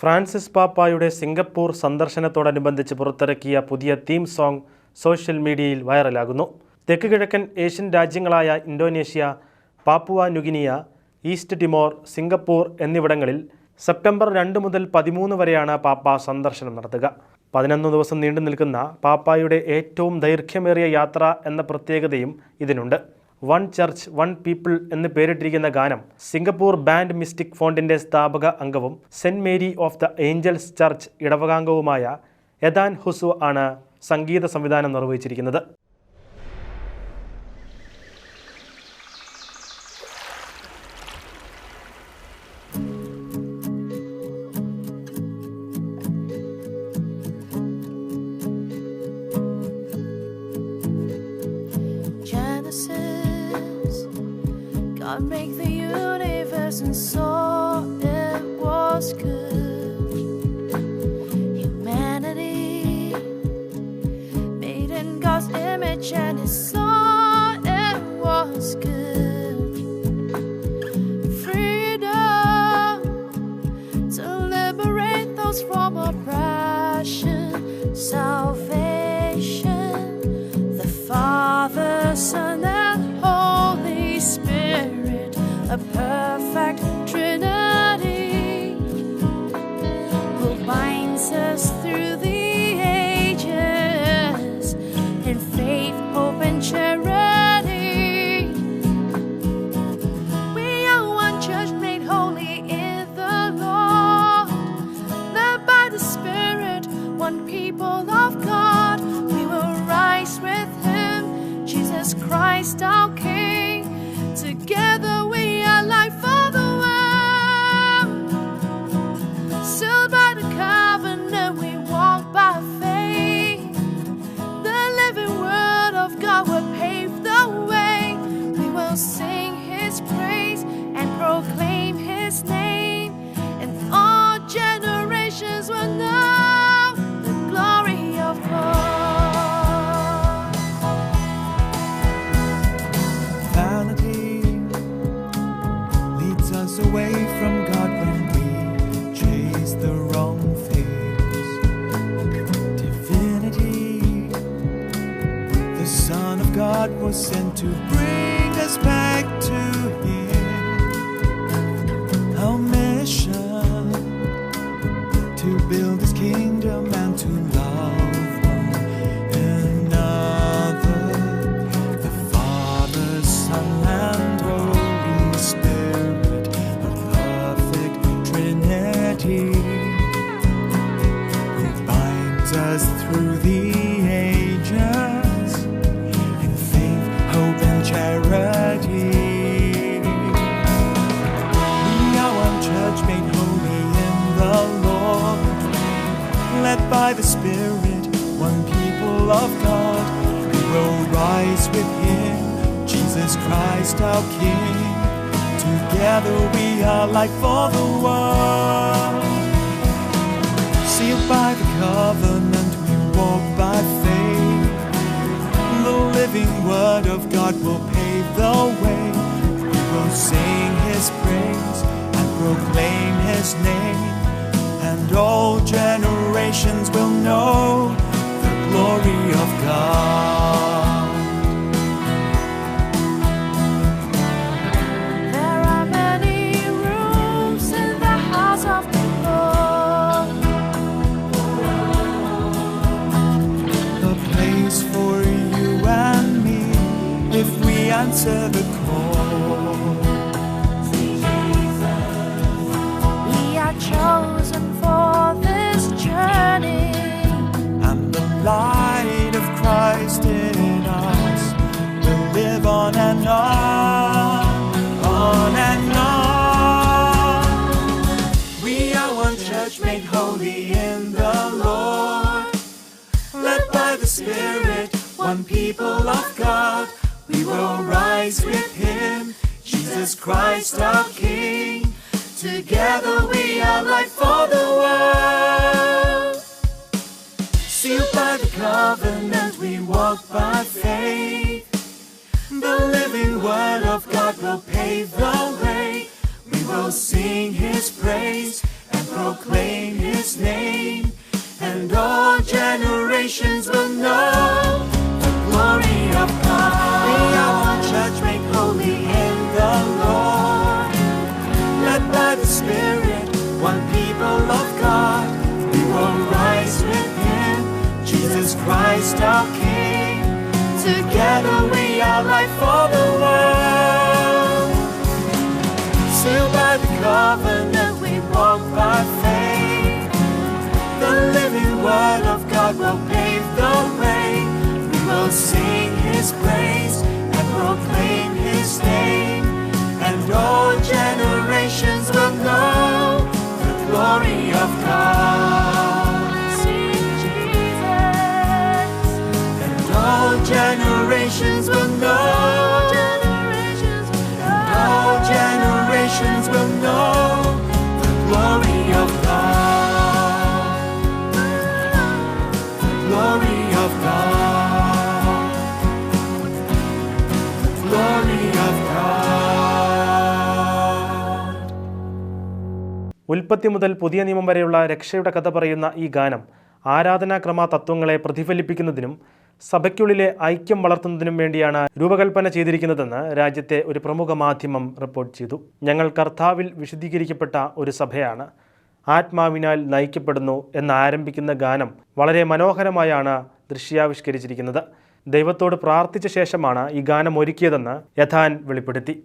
Francis പാപ്പായുടെ Singapore സന്ദർശനത്തോടനുബന്ധിച്ച് പുറത്തിറക്കിയ പുതിയ theme song social മീഡിയയിൽ വൈറലാകുന്നു. തെക്ക് കിഴക്കൻ ഏഷ്യൻ രാജ്യങ്ങളായ Indonesia, Papua New Guinea, East Timor, Singapore എന്നിവിടങ്ങളിൽ സെപ്റ്റംബർ 2 മുതൽ 13 വരെയാണ് പാപ്പ സന്ദർശനം നടത്തുക. 11 ദിവസം നീണ്ടു നിൽക്കുന്ന പാപ്പായുടെ ഏറ്റവും ദൈർഘ്യമേറിയ യാത്ര എന്ന പ്രത്യേകതയും ഇതിനുണ്ട്. വൺ ചർച്ച് വൺ പീപ്പിൾ എന്ന് പേരിട്ടിരിക്കുന്ന ഗാനം സിംഗപ്പൂർ ബാൻഡ് മിസ്റ്റിക് ഫോണ്ടിൻ്റെ സ്ഥാപക അംഗവും saint Mary of the Angels church ഇടവകാംഗവുമായ എദാൻ ഹുസു ആണ് സംഗീത സംവിധാനം നിർവഹിച്ചിരിക്കുന്നത്. God made the universe and saw it was good. Humanity made in God's image and He saw it was good. Freedom to liberate those from oppression. Salvation, the Father, Son and Holy Spirit, a perfect Trinity who binds us through the ages in faith, hope and charity. We are one church made holy in the Lord, led by the Spirit, one people of God. We will rise with Him, Jesus Christ our King. Together we are light for the world, sealed by the covenant, we walk by faith. The living word of God will pave the way. We will sing His praise and proclaim His name, and all generations will know the glory of God. Away from God when we chase the wrong things. Divinity, the Son of God was sent to bring us back to Him. Our mission to build His kingdom and to love one another. The Father, Son and Holy Spirit, who binds us through the ages in faith, hope and charity. We are one church made holy in the Lord, led by the Spirit, one people of God. We will rise with Him, Jesus Christ our King. Together we are light for the world, sealed by the covenant, we walk by faith. The living word of God will pave the way. We will sing His praise and proclaim His name, and all generations will know the glory of God. Answer the call. We are chosen for this journey, and the light of Christ in us will live on and on, on and on. We are one church made holy in the Lord, led by the Spirit, one people of God. We will rise with Him, Jesus Christ our King. Together we are light for the world, sealed by the covenant, we walk by faith. The living word of God will pave the way. We will sing His praise and proclaim proclaim His name, and all generations will know the glory of God. We are one church made holy in the Lord, led by the Spirit, one people of God. We will rise with Him, Jesus Christ our King. Together we are light for the world. Sealed by the covenant, we walk by faith. The living word of God will pave the way. We will sing His praise and proclaim His name, and all generations will know the glory of God. Sing Jesus. And all generations will know. All generations will know the glory of God. The glory of God. The glory of God. ഉൽപ്പത്തി മുതൽ പുതിയ നിയമം വരെയുള്ള രക്ഷയുടെ കഥ പറയുന്ന ഈ ഗാനം ആരാധനാക്രമ തത്വങ്ങളെ പ്രതിഫലിപ്പിക്കുന്നതിനും സഭയ്ക്കുള്ളിലെ ഐക്യം വളർത്തുന്നതിനും വേണ്ടിയാണ് രൂപകൽപ്പന ചെയ്തിരിക്കുന്നതെന്ന് രാജ്യത്തെ ഒരു പ്രമുഖ മാധ്യമം റിപ്പോർട്ട് ചെയ്തു. ഞങ്ങൾ കർത്താവിൽ വിശുദ്ധീകരിക്കപ്പെട്ട ഒരു സഭയാണ്, ആത്മാവിനാൽ നയിക്കപ്പെടുന്നു എന്നാരംഭിക്കുന്ന ഗാനം വളരെ മനോഹരമായാണ് ദൃശ്യാവിഷ്കരിച്ചിരിക്കുന്നത്. ദൈവത്തോട് പ്രാർത്ഥിച്ച ശേഷമാണ് ഈ ഗാനം ഒരുക്കിയതെന്ന് യഥാൻ വെളിപ്പെടുത്തി.